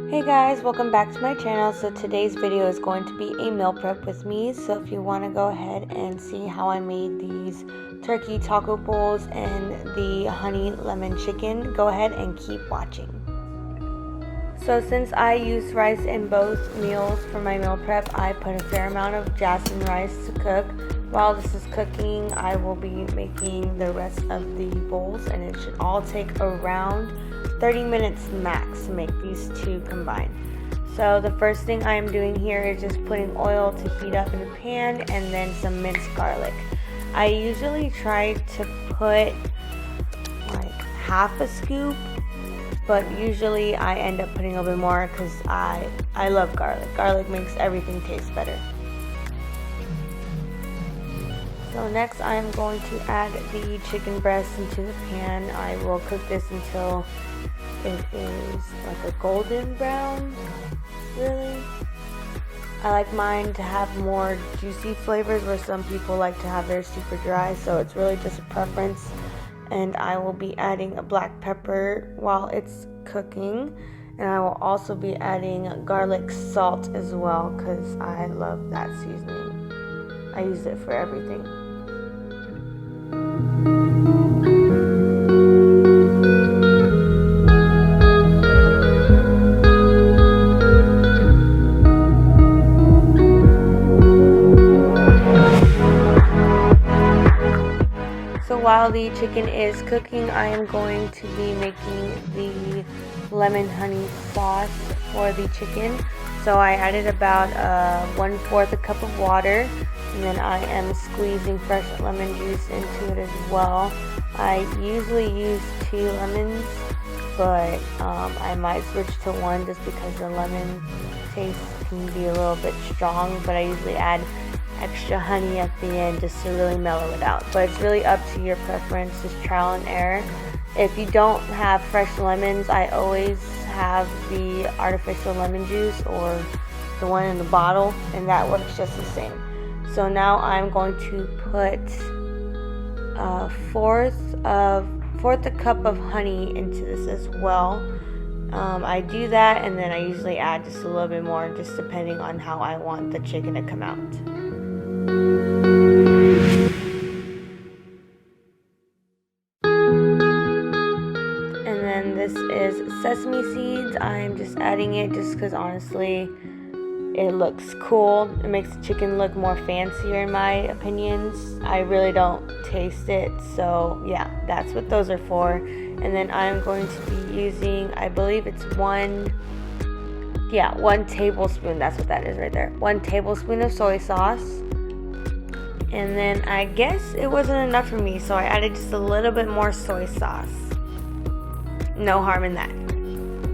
Hey guys, welcome back to my channel. So today's video is going to be a meal prep with me. So if you want to go ahead and see how I made these turkey taco bowls and the honey lemon chicken, go ahead and keep watching. So since I use rice in both meals for my meal prep, I put a fair amount of jasmine rice to cook. While this is cooking, I will be making the rest of the bowls, and it should all take around 30 minutes max to make these two combined. So the first thing I am doing here is just putting oil to heat up in a pan and then some minced garlic. I usually try to put like half a scoop, but usually I end up putting a little bit more because I love garlic. Garlic makes everything taste better. So next I am going to add the chicken breast into the pan. I will cook this until it is like a golden brown, really. I like mine to have more juicy flavors where some people like to have theirs super dry, so it's really just a preference. And I will be adding a black pepper while it's cooking, and I will also be adding garlic salt as well because I love that seasoning. I use it for everything. So while the chicken is cooking, I am going to be making the lemon honey sauce for the chicken. So I added about 1/4 a cup of water, and then I am squeezing fresh lemon juice into it as well. I usually use 2 lemons, but I might switch to 1 just because the lemon taste can be a little bit strong, but I usually add extra honey at the end just to really mellow it out. But it's really up to your preference, just trial and error. If you don't have fresh lemons, I always have the artificial lemon juice or the one in the bottle, and that works just the same. So now I'm going to put a fourth a cup of honey into this as well. I do that, and then I usually add just a little bit more, just depending on how I want the chicken to come out. And then this is sesame seeds. I'm just adding it just because honestly it looks cool. It makes the chicken look more fancier in my opinions. I really don't taste it, so yeah, that's what those are for. And then I'm going to be using, I believe it's 1 tablespoon, that's what that is right there. 1 tablespoon of soy sauce. And then I guess it wasn't enough for me, so I added just a little bit more soy sauce. No harm in that.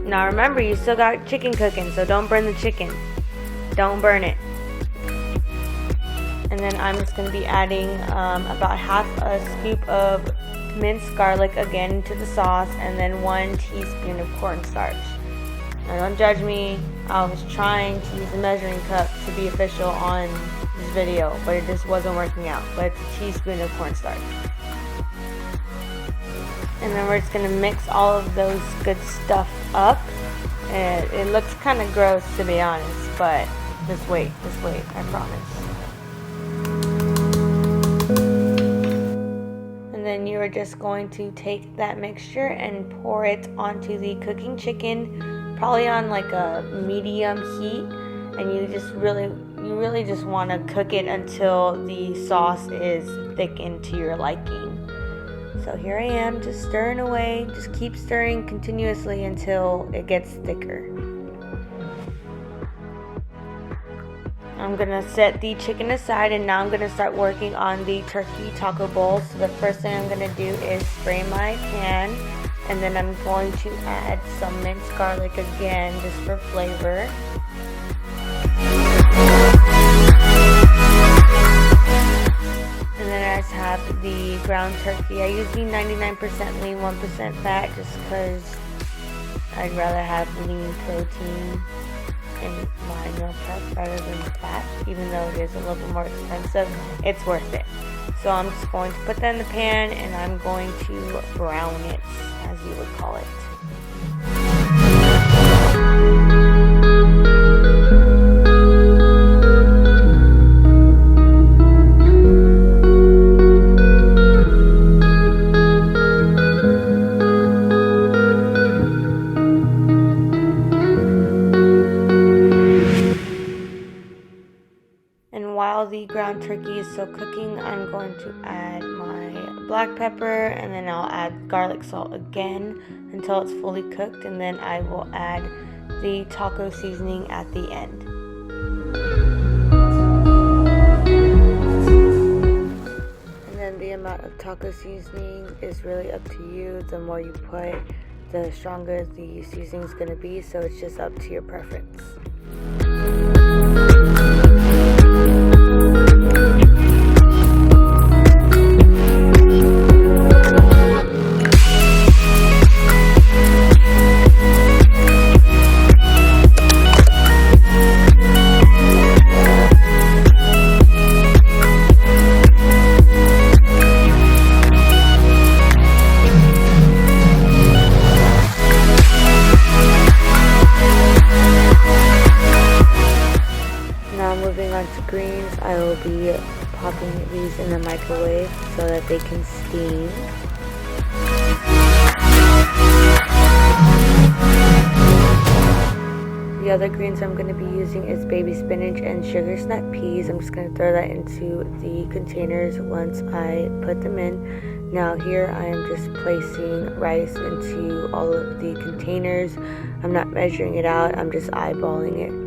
Now remember, you still got chicken cooking, so don't burn the chicken. Don't burn it. And then I'm just going to be adding about half a scoop of minced garlic again to the sauce, and then 1 teaspoon of cornstarch. Now don't judge me. I was trying to use a measuring cup to be official on this video, but it just wasn't working out. But it's a teaspoon of cornstarch. And then we're just going to mix all of those good stuff up. And it looks kind of gross, to be honest, but just wait, I promise. And then you are just going to take that mixture and pour it onto the cooking chicken, probably on like a medium heat, and you really just want to cook it until the sauce is thickened to your liking. So here I am, just stirring away. Just keep stirring continuously until it gets thicker. I'm gonna set the chicken aside, and now I'm gonna start working on the turkey taco bowl. So the first thing I'm gonna do is spray my pan, and then I'm going to add some minced garlic again just for flavor. And then I just have the ground turkey. I use the 99% lean, 1% fat, just because I'd rather have lean protein in my meal prep rather than fat. Even though it is a little bit more expensive, it's worth it. So I'm just going to put that in the pan, and I'm going to brown it, as you would call it. the ground turkey is still cooking, I'm going to add my black pepper, and then I'll add garlic salt again until it's fully cooked, and then I will add the taco seasoning at the end. And then the amount of taco seasoning is really up to you. The more you put, the stronger the seasoning is going to be, so it's just up to your preference. Moving on to greens, I will be popping these in the microwave so that they can steam. The other greens I'm going to be using is baby spinach and sugar snap peas. I'm just going to throw that into the containers once I put them in. Now here I am just placing rice into all of the containers. I'm not measuring it out, I'm just eyeballing it.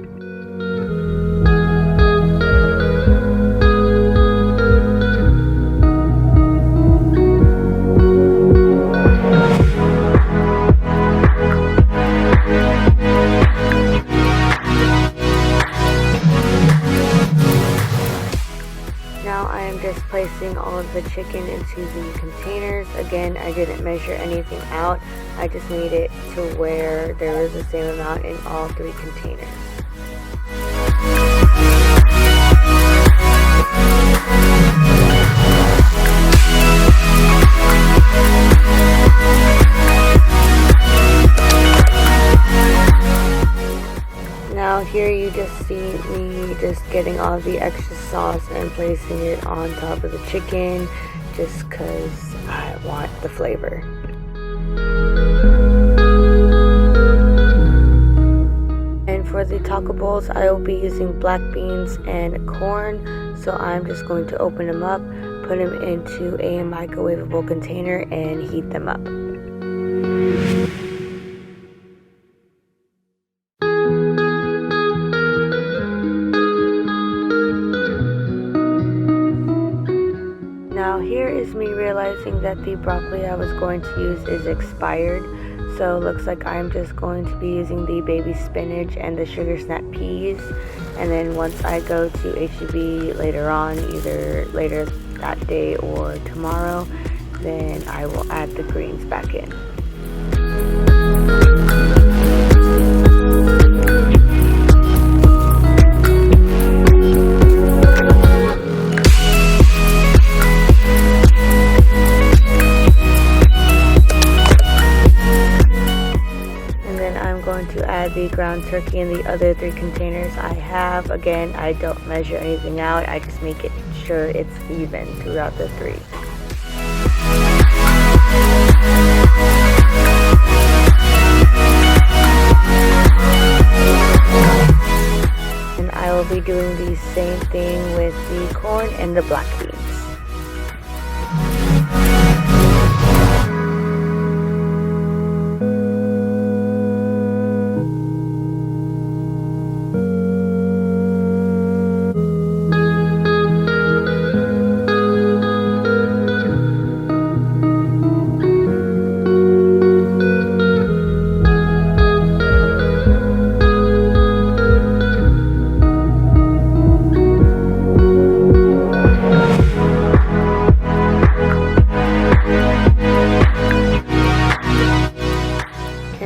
Now I am just placing all of the chicken into the containers. Again, I didn't measure anything out. I just made it to where there was the same amount in all 3 containers. Now here you just see me just getting all the extra sauce and placing it on top of the chicken just because I want the flavor. And for the taco bowls, I will be using black beans and corn, so I'm just going to open them up, put them into a microwavable container and heat them up. Now here is me realizing that the broccoli I was going to use is expired, so it looks like I'm just going to be using the baby spinach and the sugar snap peas, and then once I go to H-E-B later on, either later that day or tomorrow, then I will add the greens back in. To add the ground turkey in the other 3 containers I have. Again, I don't measure anything out, I just make it sure it's even throughout the 3. And I will be doing the same thing with the corn and the black beans.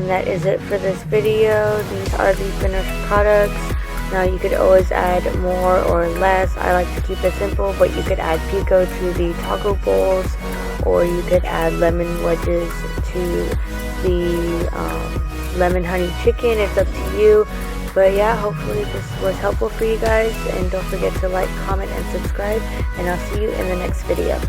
That is it for this video. These are the finished products. Now you could always add more or less. I like to keep it simple, but you could add pico to the taco bowls, or you could add lemon wedges to the lemon honey chicken. It's up to you. But yeah, hopefully this was helpful for you guys, and don't forget to like, comment, and subscribe, and I'll see you in the next video.